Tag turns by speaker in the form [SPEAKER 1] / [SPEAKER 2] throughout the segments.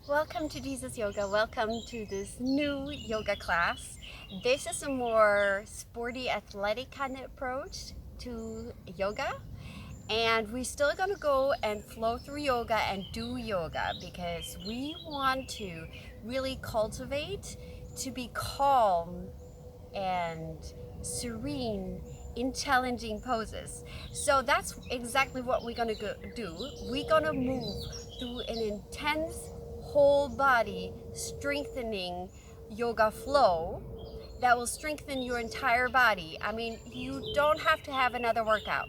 [SPEAKER 1] Welcome to Jesus Yoga. Welcome to this new yoga class. This is a more sporty, athletic kind of approach to yoga. And we're still going to go and flow through yoga and do yoga because we want to really cultivate to be calm and serene in challenging poses. So that's exactly what we're going to do. We're going to move through an intense whole body strengthening yoga flow that will strengthen your entire body. I mean, you don't have to have another workout.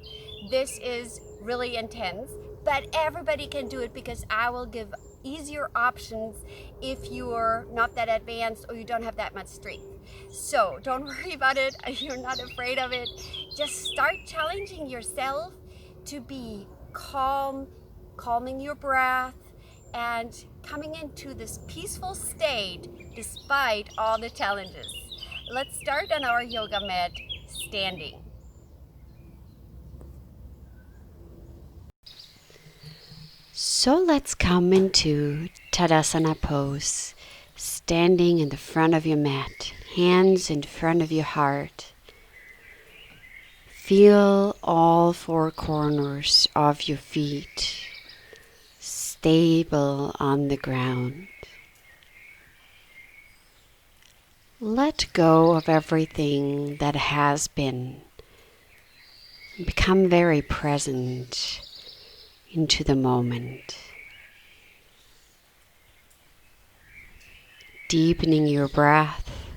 [SPEAKER 1] This is really intense, but everybody can do it because I will give easier options if you're not that advanced or you don't have that much strength. So don't worry about it. You're not afraid of it. Just start challenging yourself to be calm, calming your breath, and coming into this peaceful state despite all the challenges. Let's start on our yoga mat standing. So let's come into Tadasana Pose, standing in the front of your mat, hands in front of your heart. Feel all four corners of your feet stable on the ground. Let go of everything that has been. Become very present into the moment. Deepening your breath.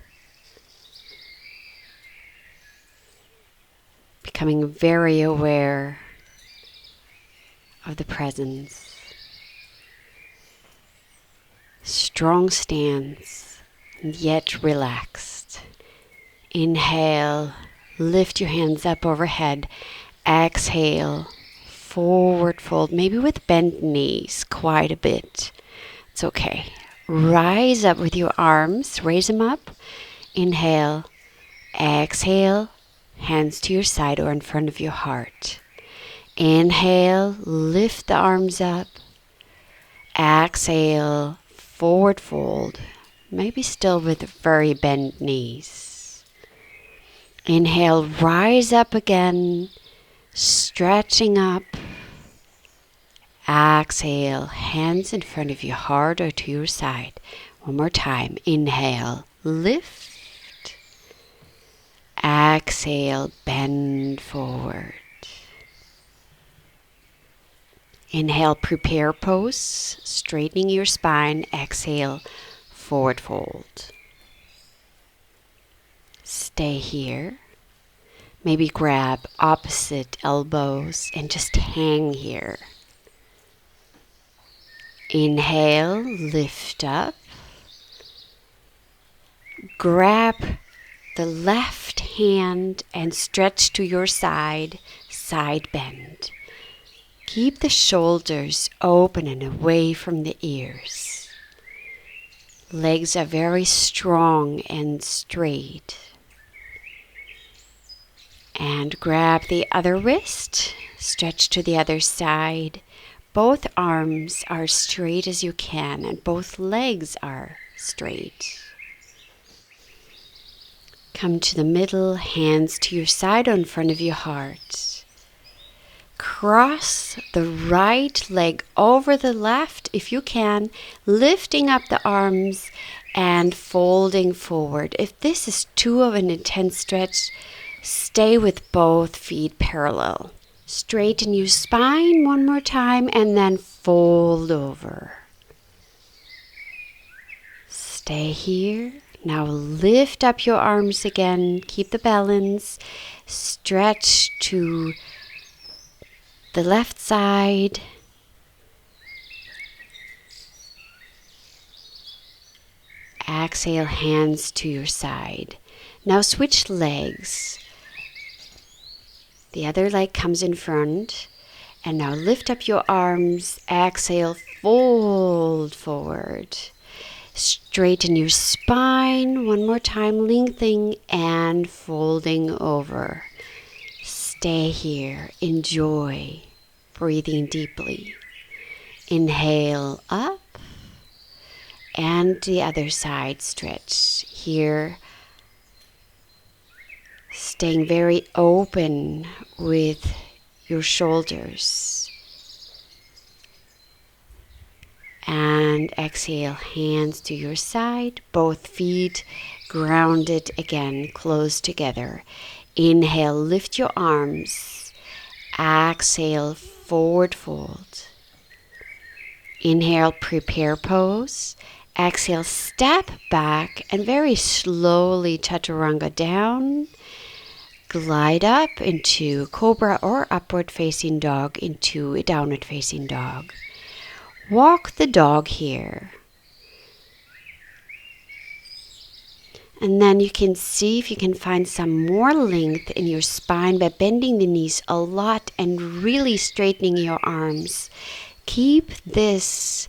[SPEAKER 1] Becoming very aware of the presence. Strong stance, and yet relaxed. Inhale, lift your hands up overhead. Exhale, forward fold, maybe with bent knees quite a bit. It's okay. Rise up with your arms, raise them up. Inhale, exhale, hands to your side or in front of your heart. Inhale, lift the arms up. Exhale, forward fold, maybe still with very bent knees. Inhale, rise up again, stretching up. Exhale, hands in front of your heart or to your side. One more time. Inhale, lift. Exhale, bend forward. Inhale, prepare pose, straightening your spine. Exhale, forward fold. Stay here. Maybe grab opposite elbows and just hang here. Inhale, lift up. Grab the left hand and stretch to your side, side bend. Keep the shoulders open and away from the ears. Legs are very strong and straight. And grab the other wrist, stretch to the other side. Both arms are straight as you can and both legs are straight. Come to the middle, hands to your side or in front of your heart. Cross the right leg over the left if you can, lifting up the arms and folding forward. If this is too of an intense stretch, stay with both feet parallel. Straighten your spine one more time and then fold over. Stay here. Now lift up your arms again. Keep the balance. Stretch to the left side. Exhale, hands to your side. Now switch legs. The other leg comes in front. And now lift up your arms. Exhale, fold forward. Straighten your spine. One more time, lengthening and folding over. Stay here. Enjoy. Breathing deeply. Inhale up. And the other side stretch. Here, staying very open with your shoulders. And exhale, hands to your side, both feet grounded again, close together. Inhale, lift your arms. Exhale, forward fold. Inhale, prepare pose. Exhale, step back and very slowly chaturanga down. Glide up into cobra or upward facing dog into a downward facing dog. Walk the dog here. And then you can see if you can find some more length in your spine by bending the knees a lot and really straightening your arms. Keep this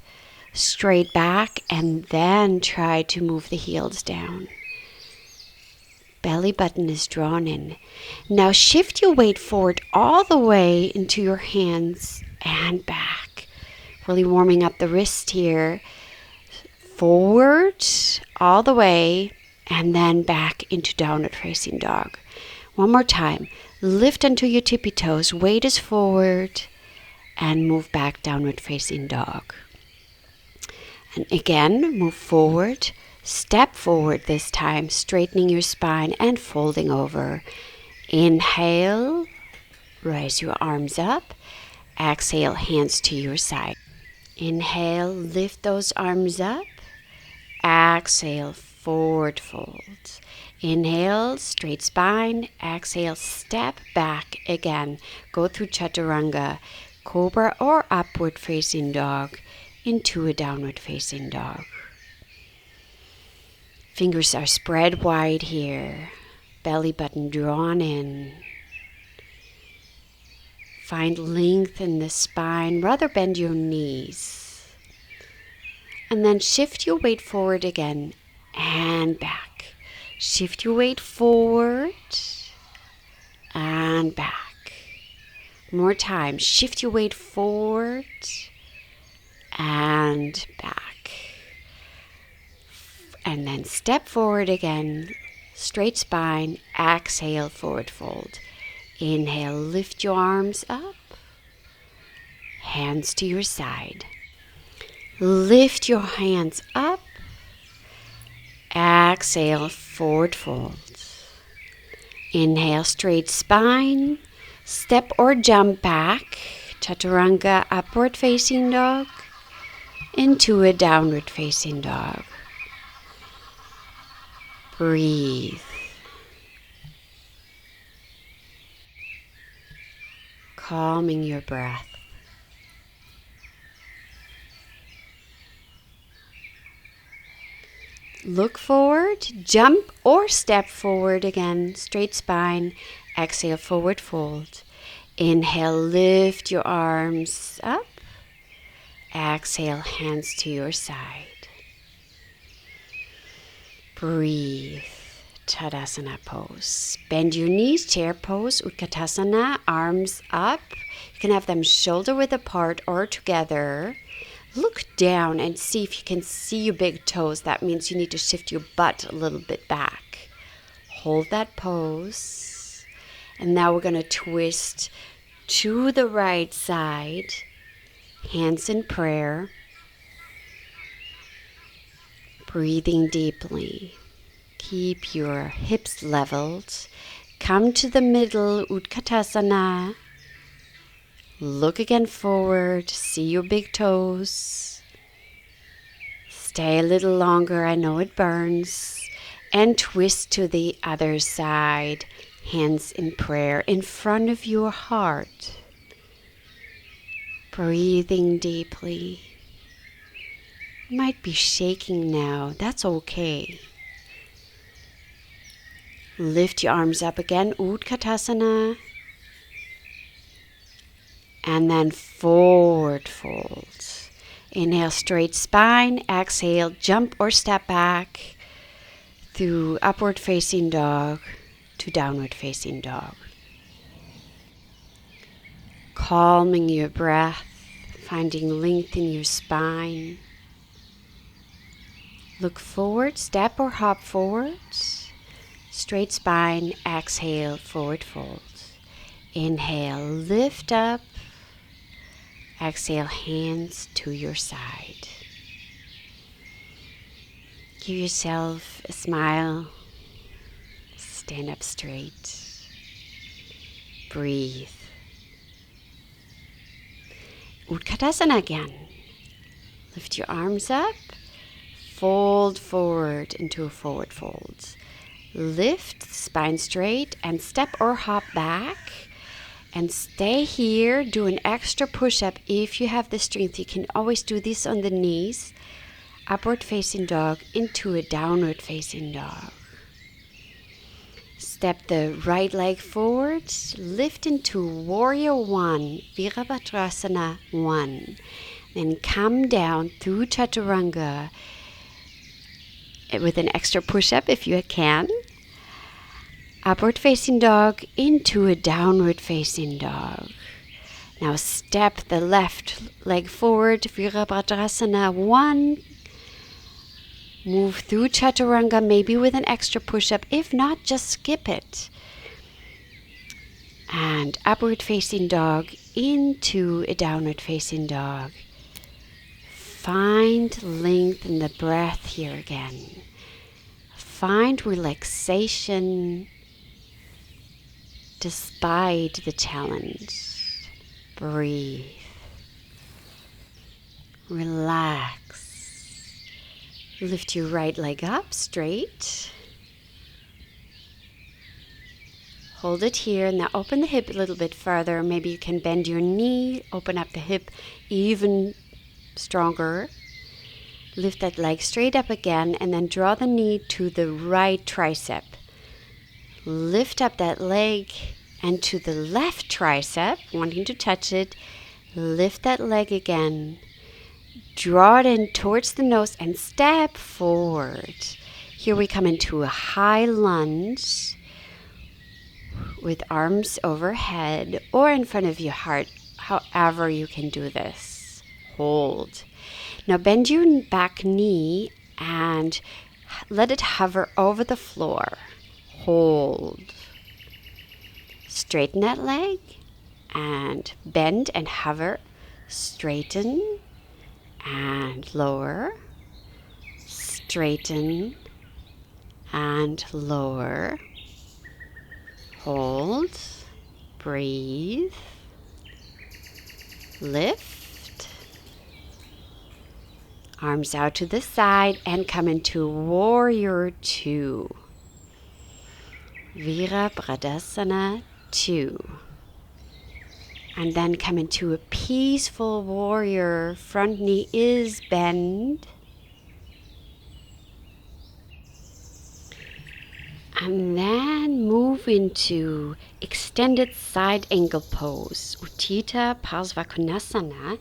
[SPEAKER 1] straight back and then try to move the heels down. Belly button is drawn in. Now shift your weight forward all the way into your hands and back. Really warming up the wrist here. Forward all the way and then back into downward facing dog. One more time. Lift onto your tippy toes. Weight is forward. And move back, downward facing dog. And again, move forward, step forward this time, straightening your spine and folding over. Inhale, raise your arms up. Exhale, hands to your side. Inhale, lift those arms up. Exhale, forward fold. Inhale, straight spine. Exhale, step back again. Go through chaturanga. Cobra or upward facing dog into a downward facing dog. Fingers are spread wide here. Belly button drawn in. Find length in the spine. Rather bend your knees. And then shift your weight forward again and back. Shift your weight forward and back. More time. Shift your weight forward and back. And then step forward again. Straight spine. Exhale, forward fold. Inhale, lift your arms up. Hands to your side. Lift your hands up. Exhale, forward fold. Inhale, straight spine. Step or jump back, chaturanga, upward facing dog, into a downward facing dog. Breathe. Calming your breath. Look forward, jump or step forward again, straight spine. Exhale, forward fold. Inhale, lift your arms up. Exhale, hands to your side. Breathe. Tadasana Pose. Bend your knees, chair pose, Utkatasana, arms up. You can have them shoulder width apart or together. Look down and see if you can see your big toes. That means you need to shift your butt a little bit back. Hold that pose. And now we're going to twist to the right side. Hands in prayer. Breathing deeply. Keep your hips leveled. Come to the middle, Utkatasana. Look again forward. See your big toes. Stay a little longer. I know it burns. And twist to the other side. Hands in prayer in front of your heart. Breathing deeply. You might be shaking now. That's okay. Lift your arms up again. Utkatasana. And then forward fold. Inhale, straight spine. Exhale, jump or step back through upward facing dog to downward facing dog. Calming your breath, finding length in your spine. Look forward, step or hop forward. Straight spine, exhale, forward fold. Inhale, lift up. Exhale, hands to your side. Give yourself a smile. Stand up straight. Breathe. Utkatasana again. Lift your arms up. Fold forward into a forward fold. Lift the spine straight and step or hop back. And stay here. Do an extra push-up if you have the strength. You can always do this on the knees. Upward facing dog into a downward facing dog. Step the right leg forward. Lift into warrior one. Virabhadrasana 1. Then come down through chaturanga with an extra push-up if you can. Upward facing dog into a downward facing dog. Now step the left leg forward, Virabhadrasana 1. Move through chaturanga, maybe with an extra push-up. If not, just skip it. And upward facing dog into a downward facing dog. Find length in the breath here again. Find relaxation despite the challenge. Breathe. Relax. Lift your right leg up straight. Hold it here. Now open the hip a little bit further. Maybe you can bend your knee. Open up the hip even stronger. Lift that leg straight up again and then draw the knee to the right tricep. Lift up that leg and to the left tricep, wanting to touch it. Lift that leg again. Draw it in towards the nose and step forward. Here we come into a high lunge with arms overhead or in front of your heart, however you can do this. Hold. Now bend your back knee and let it hover over the floor. Hold. Straighten that leg and bend and hover. Straighten and lower. Straighten and lower. Hold. Breathe. Lift. Arms out to the side and come into warrior 2. Virabhadrasana 2. And then come into a peaceful warrior. Front knee is bent. And then move into extended side angle pose. Jatara Parivartanasana,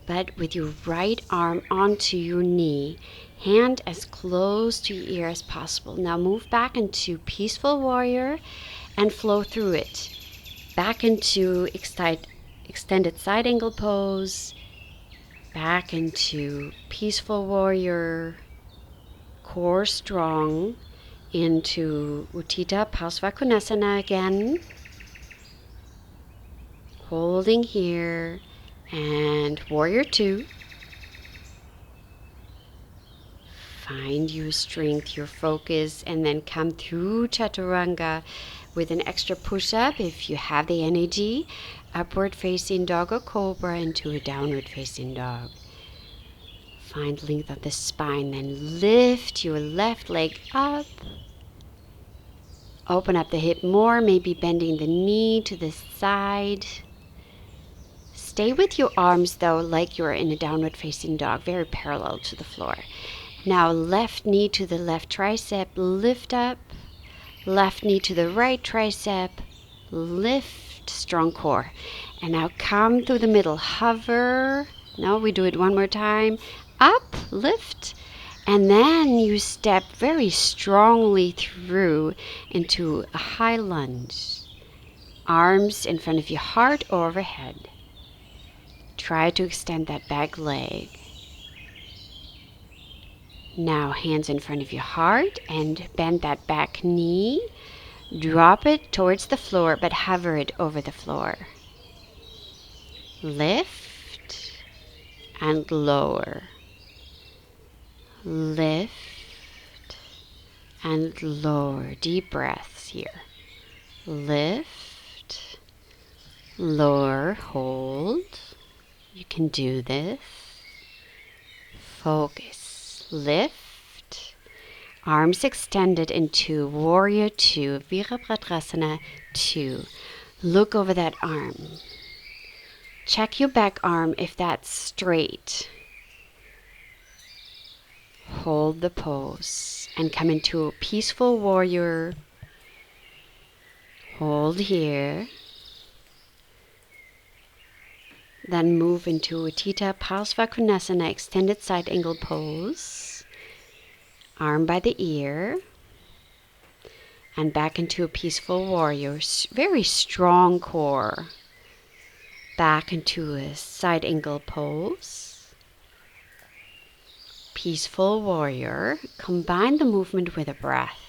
[SPEAKER 1] but with your right arm onto your knee. Hand as close to your ear as possible. Now move back into peaceful warrior and flow through it. Back into extended side angle pose. Back into peaceful warrior. Core strong. Into Jatara Parivartanasana again. Holding here. And warrior 2. Find your strength, your focus, and then come through chaturanga with an extra push-up if you have the energy. Upward facing dog or cobra into a downward facing dog. Find length of the spine, then lift your left leg up. Open up the hip more, maybe bending the knee to the side. Stay with your arms though like you're in a downward facing dog, very parallel to the floor. Now left knee to the left tricep, lift up. Left knee to the right tricep, lift, strong core. And now come through the middle, hover. Now we do it one more time. Up, lift. And then you step very strongly through into a high lunge. Arms in front of your heart or overhead. Try to extend that back leg. Now hands in front of your heart and bend that back knee. Drop it towards the floor, but hover it over the floor. Lift and lower. Lift and lower. Deep breaths here. Lift, lower, hold. You can do this. Focus. Lift. Arms extended into Warrior 2, Virabhadrasana 2. Look over that arm. Check your back arm if that's straight. Hold the pose and come into a peaceful warrior. Hold here. Then move into a Tadasana Parivartanasana, extended side angle pose. Arm by the ear. And back into a peaceful warrior. Very strong core. Back into a side angle pose. Peaceful warrior. Combine the movement with a breath.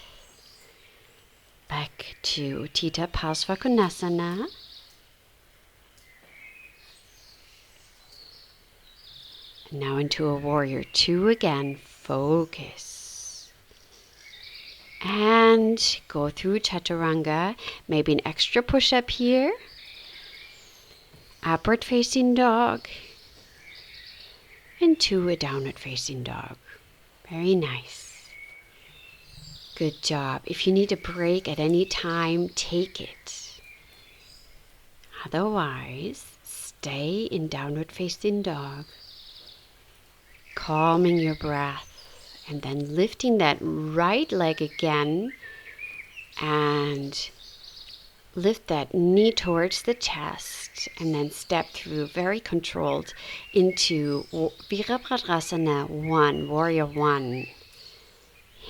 [SPEAKER 1] Back to Tadasana Parivartanasana. Now into a Warrior 2 again. Focus. And go through Chaturanga. Maybe an extra push-up here. Upward facing dog. Into a downward facing dog. Very nice. Good job. If you need a break at any time, take it. Otherwise, stay in downward facing dog. Calming your breath. And then lifting that right leg again. And lift that knee towards the chest. And then step through, very controlled, into Virabhadrasana 1, Warrior 1.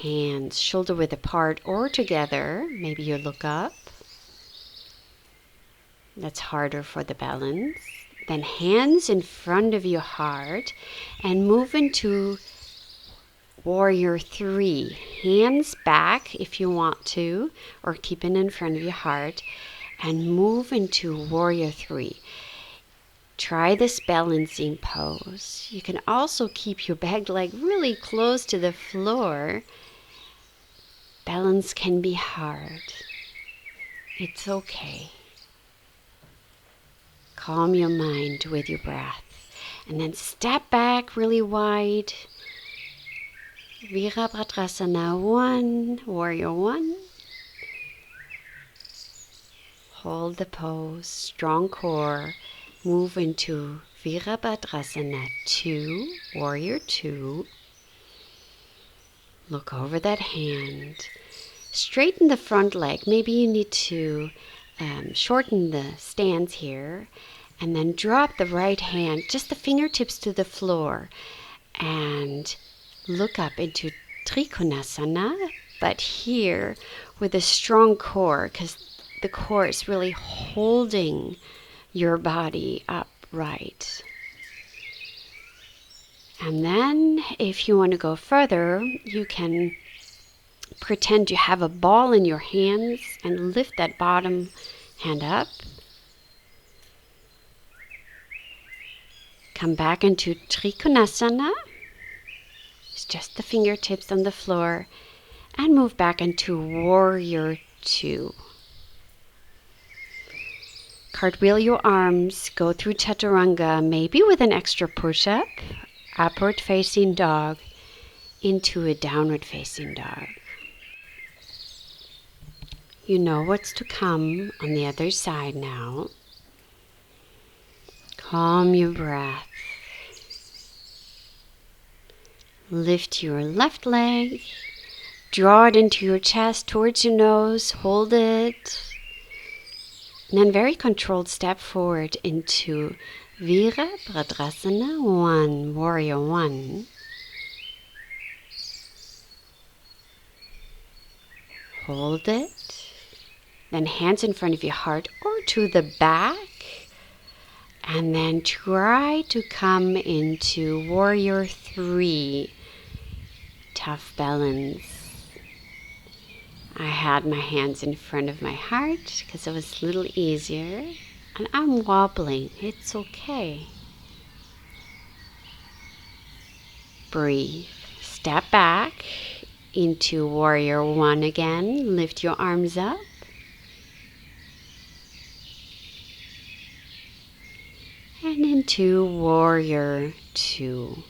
[SPEAKER 1] Hands shoulder width apart or together. Maybe you look up. That's harder for the balance. Then hands in front of your heart and move into Warrior 3. Hands back if you want to, or keep it in front of your heart, and move into Warrior 3. Try this balancing pose. You can also keep your back leg really close to the floor. Balance can be hard. It's okay. Calm your mind with your breath. And then step back really wide. Virabhadrasana 1, Warrior 1. Hold the pose, strong core. Move into Virabhadrasana 2, Warrior 2. Look over that hand. Straighten the front leg. Maybe you need to shorten the stance here. And then drop the right hand, just the fingertips to the floor. And look up into Trikonasana, but here with a strong core, because the core is really holding your body upright. And then if you want to go further, you can pretend you have a ball in your hands and lift that bottom hand up. Come back into Trikonasana. It's just the fingertips on the floor. And move back into Warrior 2. Cartwheel your arms. Go through Chaturanga, maybe with an extra push-up. Upward facing dog into a downward facing dog. You know what's to come on the other side now. Calm your breath. Lift your left leg. Draw it into your chest towards your nose. Hold it. And then very controlled step forward into Virabhadrasana 1, Warrior 1. Hold it. Then hands in front of your heart or to the back. And then try to come into Warrior 3. tough balance. I had my hands in front of my heart because it was a little easier, and I'm wobbling. It's okay. Breathe. Step back into warrior one again. Lift your arms up. And into warrior two.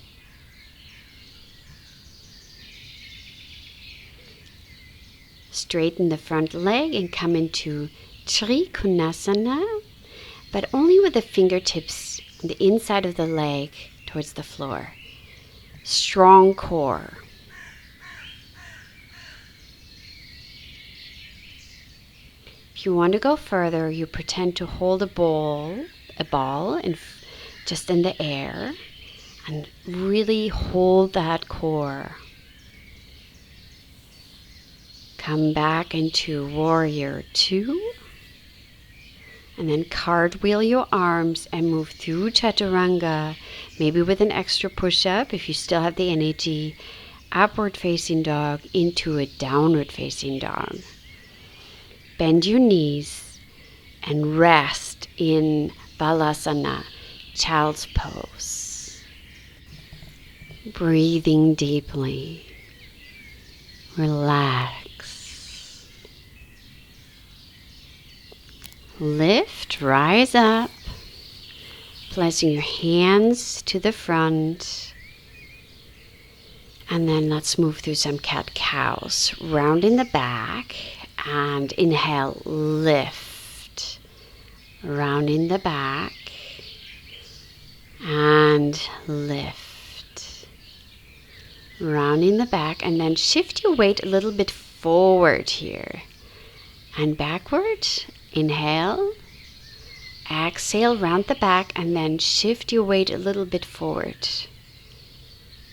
[SPEAKER 1] Straighten the front leg and come into Trikonasana, but only with the fingertips on the inside of the leg towards the floor. Strong core. If you want to go further, you pretend to hold a ball just in the air, and really hold that core. Come back into warrior two, and then cartwheel your arms and move through chaturanga, maybe with an extra push-up if you still have the energy, upward facing dog into a downward facing dog. Bend your knees and rest in Balasana, child's pose. Breathing deeply. Relax. Lift, rise up, placing your hands to the front. And then let's move through some cat-cows. Rounding the back and inhale, lift. Rounding the back and lift. Rounding the back, and then shift your weight a little bit forward here and backward. Inhale, exhale, round the back, and then shift your weight a little bit forward.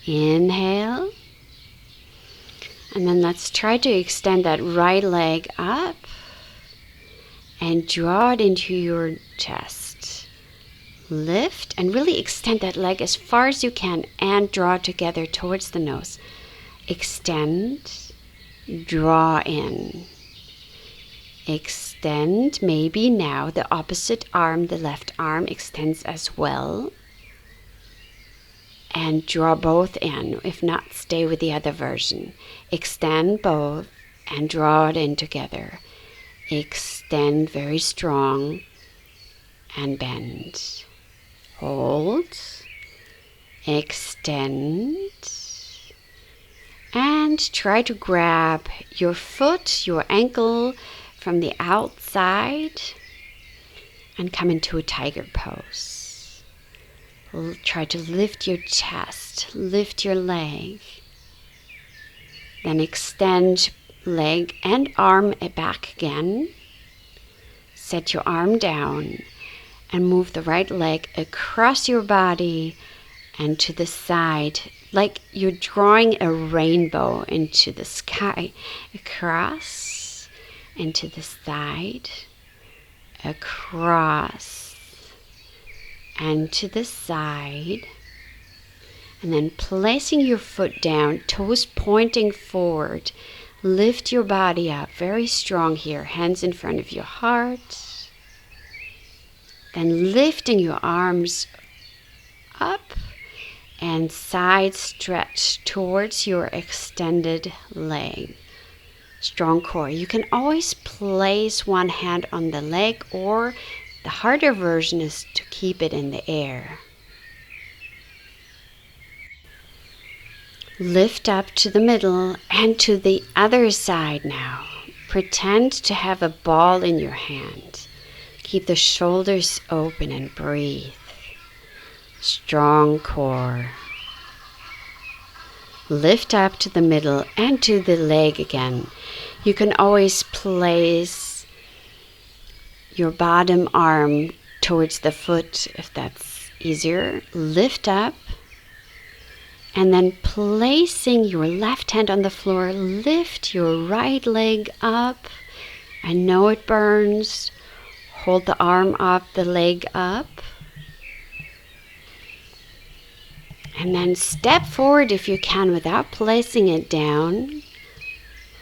[SPEAKER 1] Inhale, and then let's try to extend that right leg up and draw it into your chest. Lift and really extend that leg as far as you can and draw it together towards the nose. Extend, draw in. Extend, maybe now the opposite arm, the left arm extends as well. And draw both in. If not, stay with the other version. Extend both and draw it in together. Extend very strong and bend. Hold. Extend. And try to grab your foot, your ankle from the outside and come into a tiger pose. Try to lift your chest, lift your leg. Then extend leg and arm back again. Set your arm down and move the right leg across your body and to the side, like you're drawing a rainbow into the sky. Across and to the side, across and to the side, and then placing your foot down, toes pointing forward. Lift your body up, very strong here, hands in front of your heart. Then lifting your arms up and side stretch towards your extended leg. Strong core. You can always place one hand on the leg, or the harder version is to keep it in the air. Lift up to the middle and to the other side now. Pretend to have a ball in your hand. Keep the shoulders open and breathe. Strong core. Lift up to the middle and to the leg again. You can always place your bottom arm towards the foot if that's easier. Lift up and then placing your left hand on the floor, lift your right leg up. I know it burns. Hold the arm up, the leg up. And then step forward if you can without placing it down.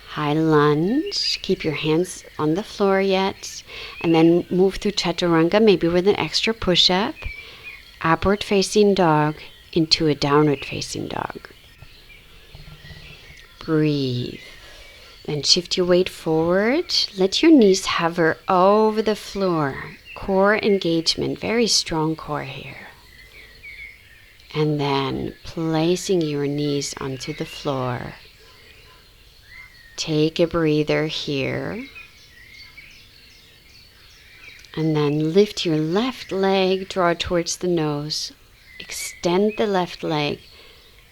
[SPEAKER 1] High lunge. Keep your hands on the floor yet. And then move through chaturanga, maybe with an extra push-up. Upward facing dog into a downward facing dog. Breathe. Then shift your weight forward. Let your knees hover over the floor. Core engagement, very strong core here. And then placing your knees onto the floor. Take a breather here. And then lift your left leg, draw it towards the nose. Extend the left leg.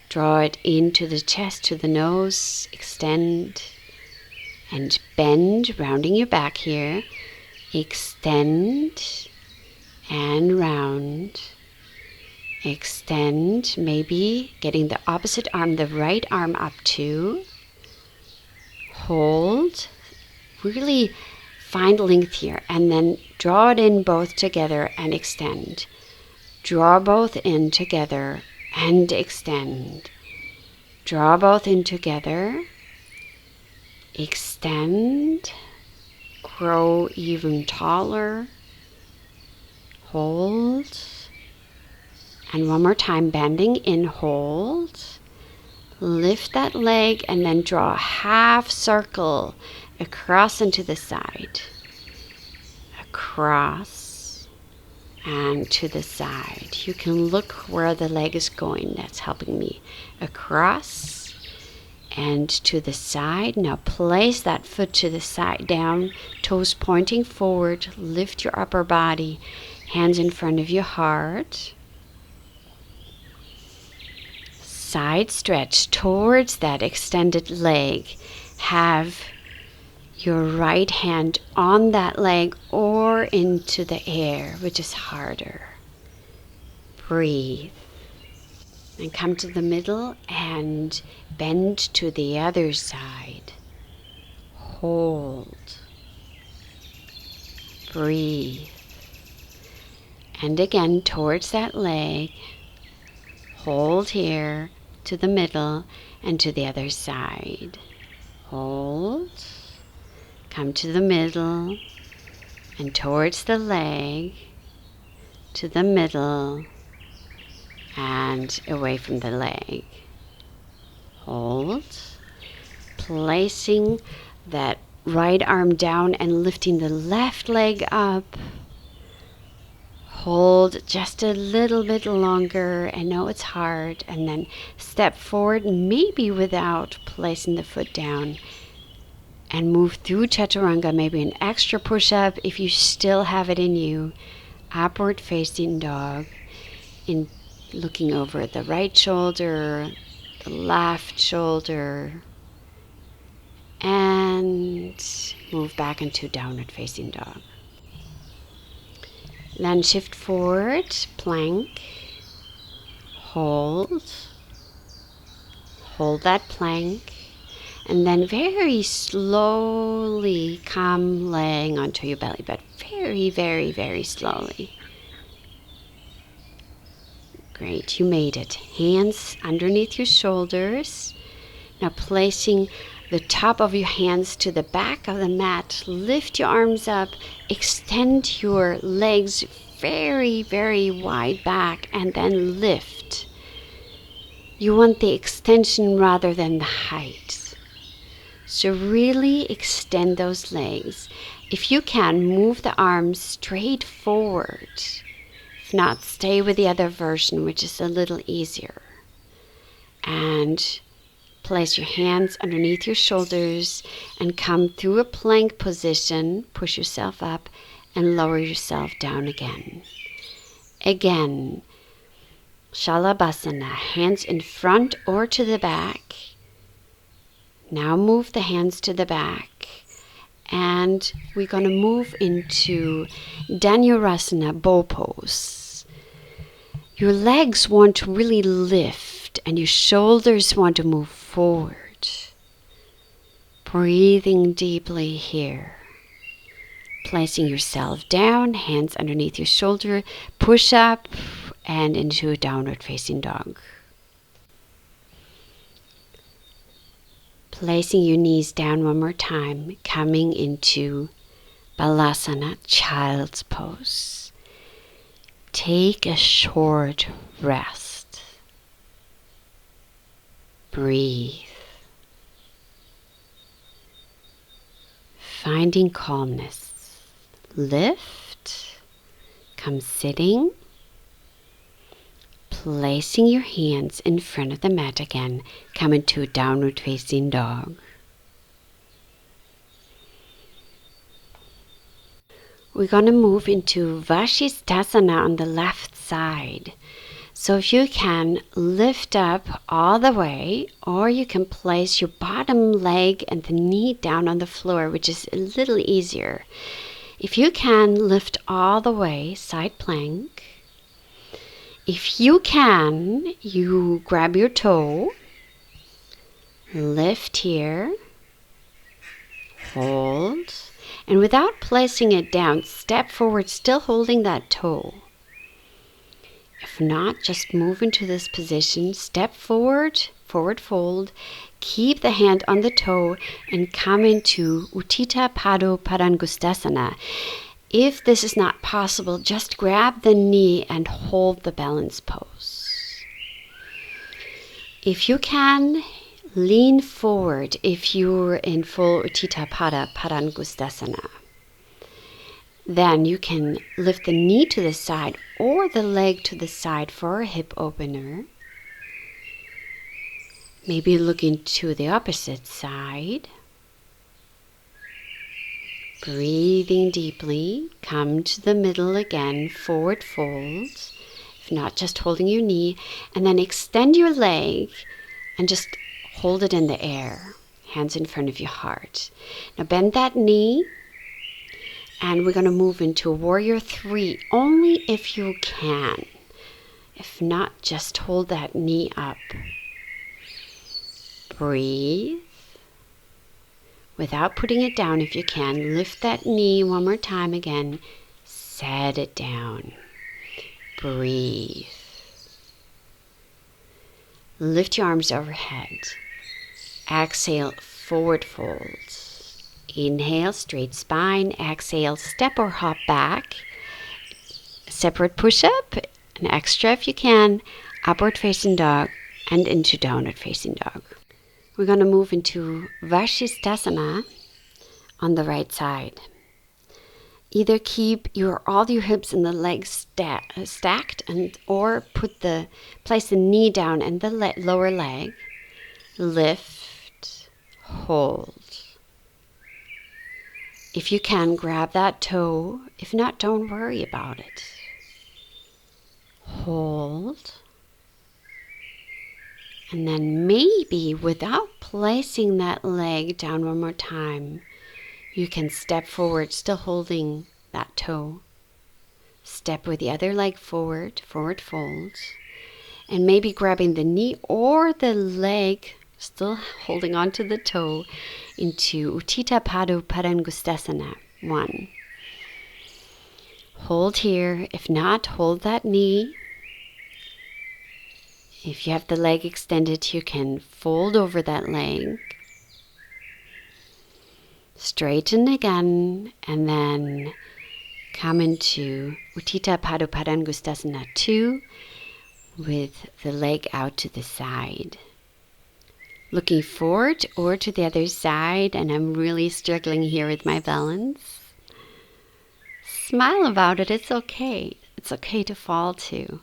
[SPEAKER 1] Draw it into the chest, to the nose. Extend and bend, rounding your back here. Extend and round. Extend, maybe getting the opposite arm, the right arm up too. Hold. Really find length here. And then draw it in both together and extend. Draw both in together and extend. Draw both in together. Extend. Grow even taller. Hold. And one more time, bending in, hold. Lift that leg and then draw a half circle across and to the side. Across and to the side. You can look where the leg is going. That's helping me. Across and to the side. Now place that foot to the side, down, toes pointing forward. Lift your upper body, hands in front of your heart. Side stretch towards that extended leg. Have your right hand on that leg or into the air, which is harder. Breathe. And come to the middle and bend to the other side. Hold. Breathe. And again towards that leg. Hold here to the middle and to the other side. Hold. Come to the middle and towards the leg, to the middle and away from the leg. Hold. Placing that right arm down and lifting the left leg up. Hold just a little bit longer. I know it's hard. And then step forward, maybe without placing the foot down. And move through chaturanga, maybe an extra push-up if you still have it in you. Upward facing dog. In looking over the right shoulder, the left shoulder. And move back into downward facing dog. Then shift forward, plank, hold that plank, and then very slowly come laying onto your belly, but very, very, very slowly. Great, you made it. Hands underneath your shoulders. Now placing the top of your hands to the back of the mat. Lift your arms up. Extend your legs very, very wide back and then lift. You want the extension rather than the height. So really extend those legs. If you can, move the arms straight forward. If not, stay with the other version, which is a little easier. And place your hands underneath your shoulders and come through a plank position. Push yourself up and lower yourself down again. Again, Shavasana, hands in front or to the back. Now move the hands to the back. And we're going to move into Dhanurasana, bow pose. Your legs want to really lift and your shoulders want to move forward. Breathing deeply here. Placing yourself down, hands underneath your shoulder, push up and into a downward facing dog. Placing your knees down one more time, coming into Balasana, Child's Pose. Take a short rest. Breathe. Finding calmness. Lift. Come sitting. Placing your hands in front of the mat again. Come into downward facing dog. We're going to move into Tadasana on the left side. So if you can, lift up all the way, or you can place your bottom leg and the knee down on the floor, which is a little easier. If you can, lift all the way, side plank. If you can, you grab your toe, lift here, hold, and without placing it down, step forward, still holding that toe. If not, just move into this position, step forward, forward fold, keep the hand on the toe, and come into Utthita Pado Padangusthasana. If this is not possible, just grab the knee and hold the balance pose. If you can, lean forward if you're in full Utthita Pada Padangusthasana. Then you can lift the knee to the side or the leg to the side for a hip opener. Maybe looking to the opposite side. Breathing deeply, come to the middle again, forward fold. If not, just holding your knee. And then extend your leg and just hold it in the air. Hands in front of your heart. Now bend that knee. And we're going to move into Warrior 3 only if you can. If not, just hold that knee up. Breathe. Without putting it down if you can, lift that knee one more time again. Set it down. Breathe. Lift your arms overhead. Exhale, forward fold. Inhale, straight spine. Exhale, step or hop back. Separate push-up, an extra if you can. Upward facing dog and into downward facing dog. We're going to move into Vashisthasana on the right side. Either keep all your hips and the legs stacked, or place the knee down and the lower leg. Lift, hold. If you can, grab that toe. If not, don't worry about it. Hold. And then maybe without placing that leg down one more time, you can step forward, still holding that toe. Step with the other leg forward, forward fold. And maybe grabbing the knee or the leg, still holding on to the toe, into Utthita Pado Padangusthasana. 1. Hold here. If not, hold that knee. If you have the leg extended, you can fold over that leg. Straighten again, and then come into Utthita Pado Padangusthasana 2 with the leg out to the side. Looking forward or to the other side, and I'm really struggling here with my balance. Smile about it, it's okay. It's okay to fall too.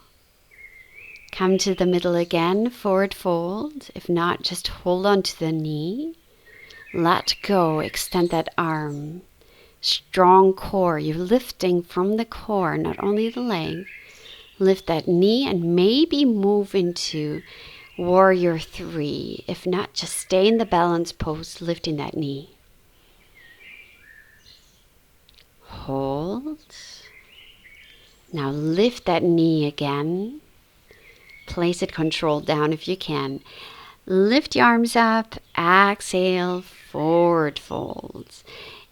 [SPEAKER 1] Come to the middle again, forward fold. If not, just hold on to the knee. Let go, extend that arm. Strong core, you're lifting from the core, not only the leg. Lift that knee and maybe move into Warrior 3. If not, just stay in the balance pose, lifting that knee. Hold. Now lift that knee again. Place it controlled down if you can. Lift your arms up. Exhale, forward folds.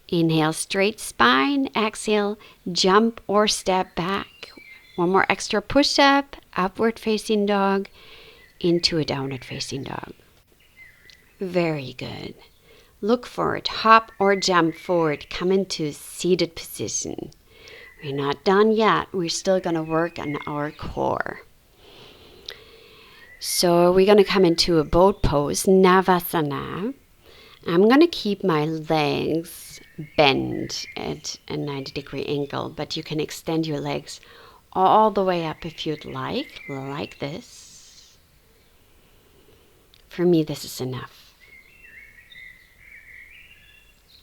[SPEAKER 1] Inhale, straight spine. Exhale, jump or step back. One more extra push-up. Upward facing dog into a downward facing dog. Very good. Look forward, hop or jump forward, come into seated position. We're not done yet. We're still going to work on our core. So we're going to come into a boat pose, Navasana. I'm going to keep my legs bent at a 90-degree angle, but you can extend your legs all the way up if you'd like this. For me, this is enough.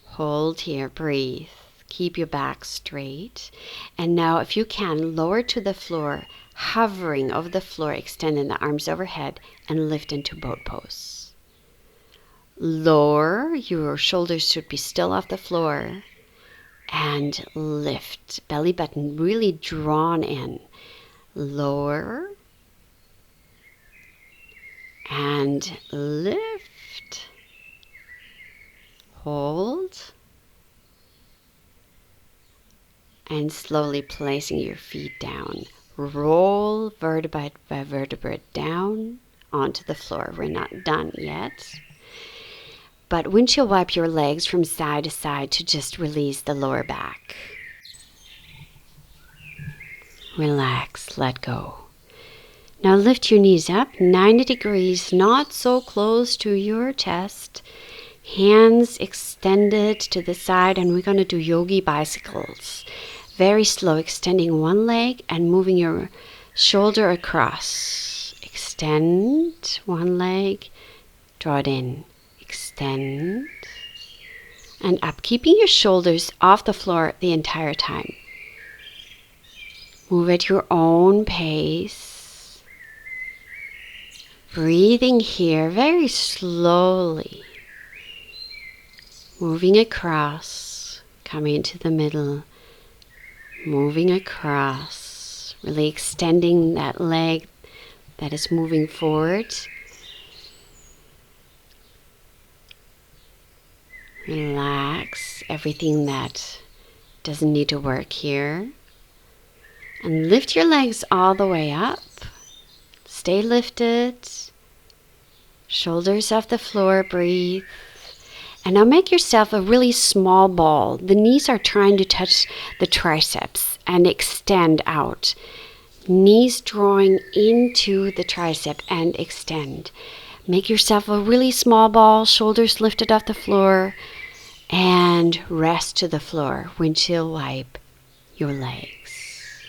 [SPEAKER 1] Hold here, breathe. Keep your back straight. And now, if you can, lower to the floor, hovering over the floor, extending the arms overhead, and lift into boat pose. Lower, your shoulders should be still off the floor, and lift. Belly button really drawn in. Lower, and lift. Hold. And slowly placing your feet down. Roll vertebrae by vertebrae down onto the floor. We're not done yet. But windshield wipe your legs from side to side to just release the lower back. Relax, let go. Now lift your knees up 90 degrees, not so close to your chest. Hands extended to the side, and we're going to do Yogi Bicycles. Very slow, extending one leg and moving your shoulder across. Extend one leg, draw it in, extend, and up. Keeping your shoulders off the floor the entire time. Move at your own pace. Breathing here very slowly. Moving across, coming into the middle. Moving across, really extending that leg that is moving forward. Relax everything that doesn't need to work here. And lift your legs all the way up. Stay lifted. Shoulders off the floor, breathe. And now make yourself a really small ball. The knees are trying to touch the triceps and extend out. Knees drawing into the tricep and extend. Make yourself a really small ball, shoulders lifted off the floor, and rest to the floor. Windshield wipe your legs.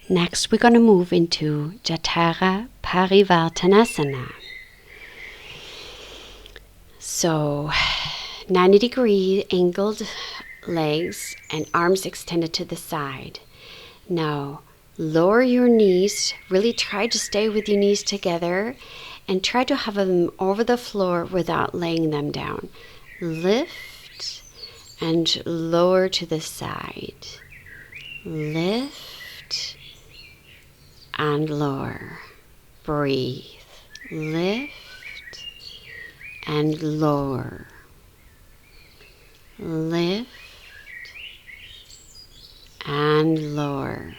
[SPEAKER 1] Next, we're going to move into Jatara Parivartanasana. So, 90-degree angled legs and arms extended to the side. Now, lower your knees. Really try to stay with your knees together and try to have them over the floor without laying them down. Lift and lower to the side. Lift and lower. Breathe. Lift and lower. Lift and lower.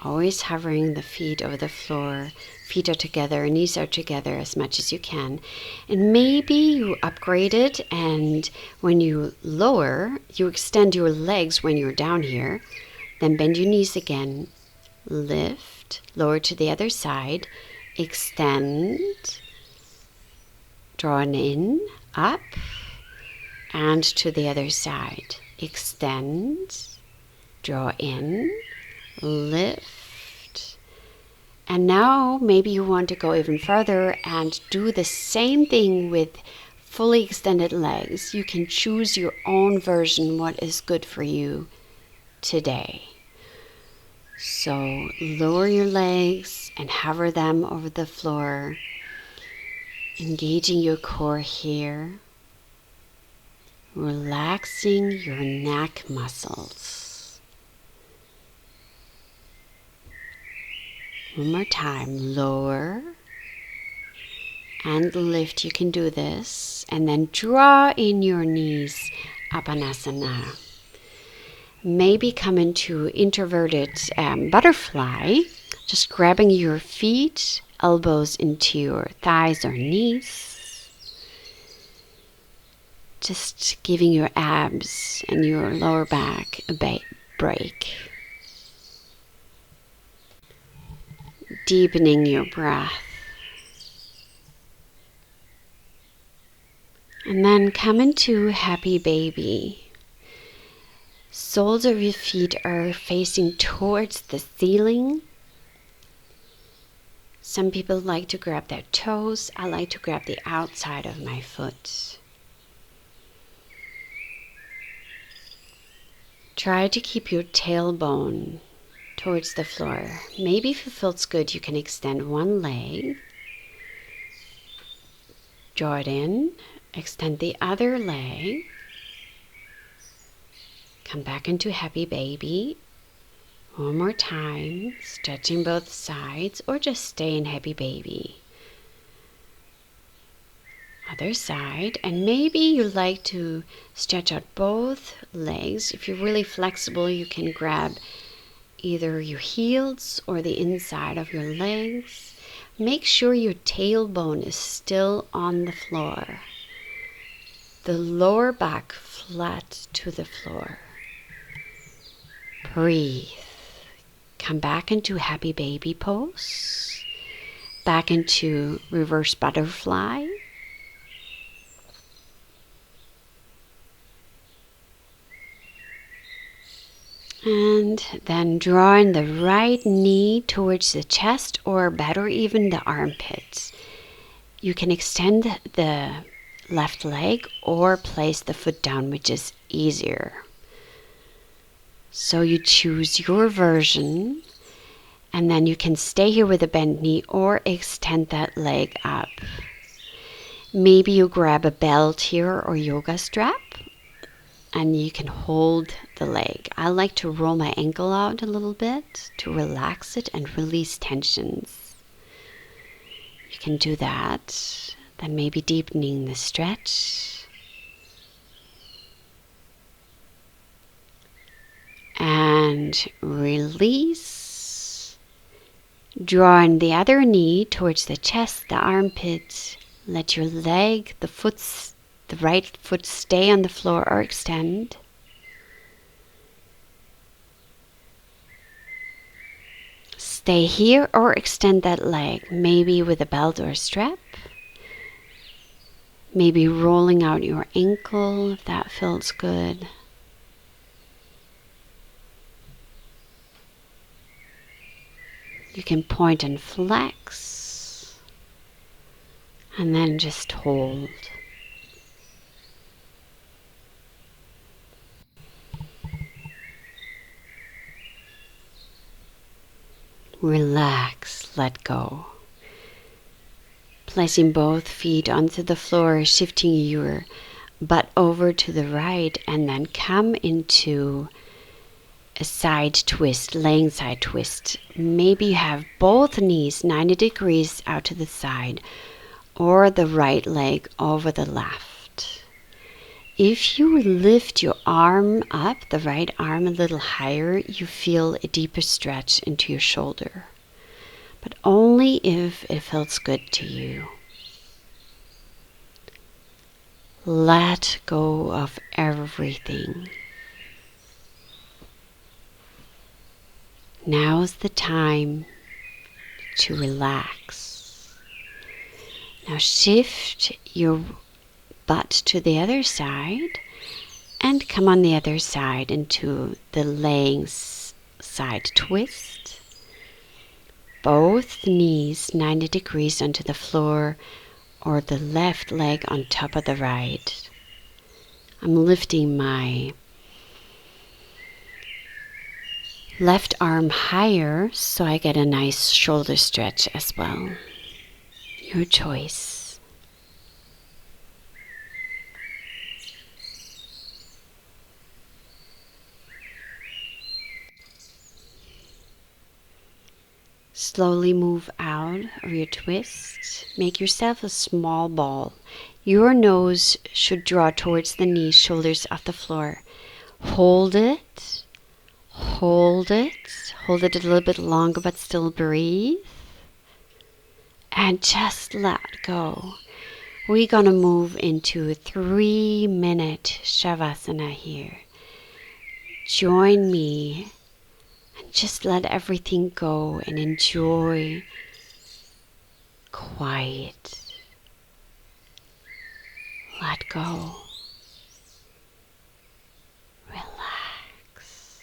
[SPEAKER 1] Always hovering the feet over the floor. Feet are together, knees are together as much as you can. And maybe you upgrade it, and when you lower, you extend your legs when you're down here. Then bend your knees again. Lift, lower to the other side. Extend. Draw in, up, and to the other side. Extend, draw in, lift. And now maybe you want to go even further and do the same thing with fully extended legs. You can choose your own version, what is good for you today. So lower your legs and hover them over the floor. Engaging your core here, relaxing your neck muscles. One more time, lower and lift. You can do this, and then draw in your knees, Apanasana. Maybe come into introverted butterfly, just grabbing your feet, elbows into your thighs or knees. just giving your abs and your lower back a break. Deepening your breath. And then come into happy baby. Soles of your feet are facing towards the ceiling. Some people like to grab their toes. I like to grab the outside of my foot. Try to keep your tailbone towards the floor. Maybe if it feels good, you can extend one leg. Draw it in. Extend the other leg. Come back into happy baby. One more time, stretching both sides, or just stay in happy baby. Other side, and maybe you like to stretch out both legs. If you're really flexible, you can grab either your heels or the inside of your legs. Make sure your tailbone is still on the floor. The lower back flat to the floor. Breathe. Come back into happy baby pose. Back into reverse butterfly. And then drawing the right knee towards the chest, or better even the armpits. You can extend the left leg or place the foot down, which is easier. So you choose your version, and then you can stay here with a bent knee or extend that leg up. Maybe you grab a belt here or yoga strap, and you can hold the leg. I like to roll my ankle out a little bit to relax it and release tensions. You can do that. Then maybe deepening the stretch. And release. Drawing the other knee towards the chest, the armpit. Let your leg, the right foot stay on the floor or extend. Stay here or extend that leg, maybe with a belt or a strap. Maybe rolling out your ankle if that feels good. You can point and flex, and then just hold. Relax, let go. Placing both feet onto the floor, shifting your butt over to the right, and then come into a side twist, laying side twist. Maybe you have both knees 90 degrees out to the side, or the right leg over the left. If you lift your arm up, the right arm a little higher, you feel a deeper stretch into your shoulder. But only if it feels good to you. Let go of everything. Now's the time to relax. Now shift your butt to the other side and come on the other side into the laying side twist. Both knees 90 degrees onto the floor, or the left leg on top of the right. I'm lifting my left arm higher so I get a nice shoulder stretch as well. Your choice. Slowly move out of your twist. Make yourself a small ball. Your nose should draw towards the knees, shoulders off the floor. Hold it. Hold it. Hold it a little bit longer, but still breathe. And just let go. We're gonna move into a 3-minute Shavasana here. Join me and just let everything go and enjoy quiet. Let go. Relax.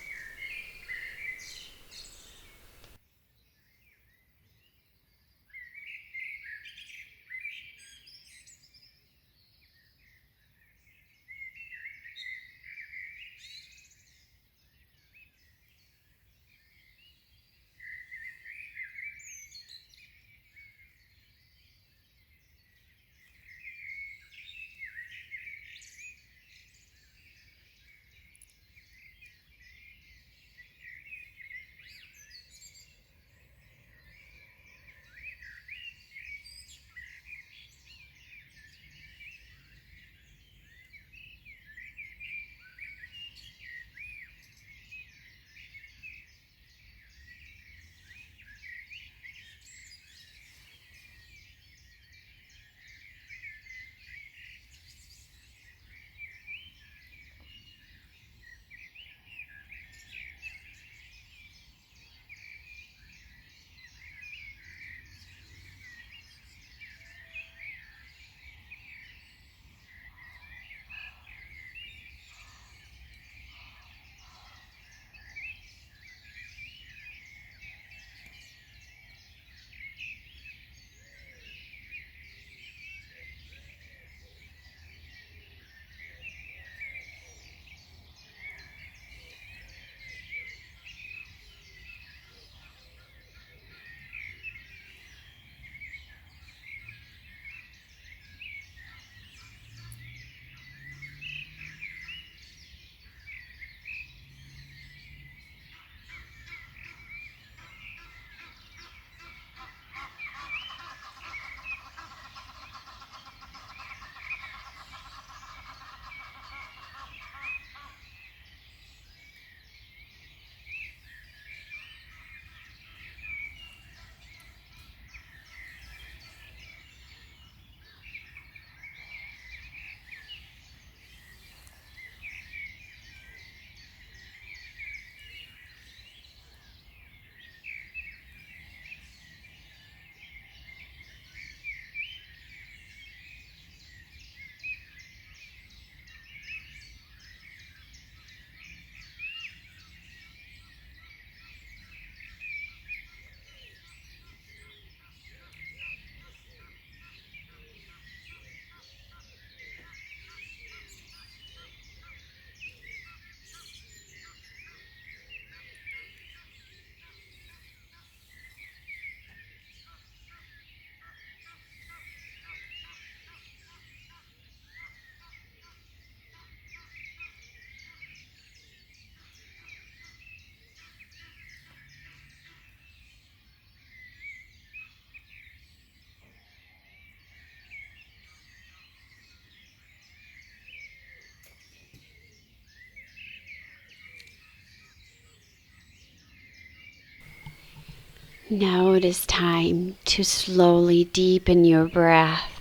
[SPEAKER 1] Now it is time to slowly deepen your breath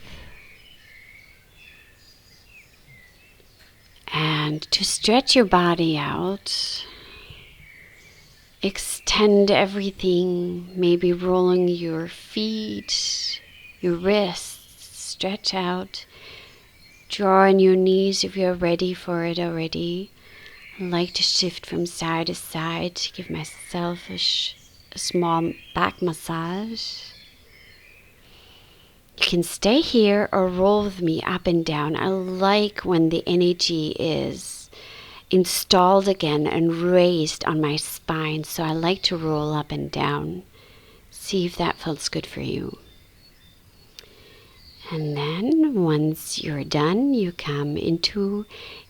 [SPEAKER 1] and to stretch your body out. Extend everything, maybe rolling your feet, your wrists, stretch out. Draw on your knees if you're ready for it already. I like to shift from side to side to give myself a small back massage. You can stay here or roll with me up and down. I like when the energy is installed again and raised on my spine, so I like to roll up and down. See if that feels good for you. And then once you're done, you come into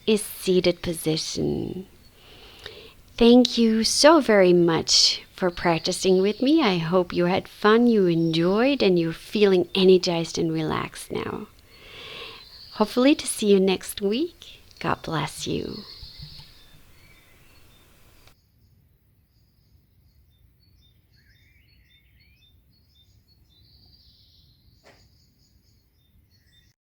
[SPEAKER 1] a seated position. Thank you so very much for practicing with me. I hope you had fun, you enjoyed, and you're feeling energized and relaxed now. Hopefully to see you next week. God bless you.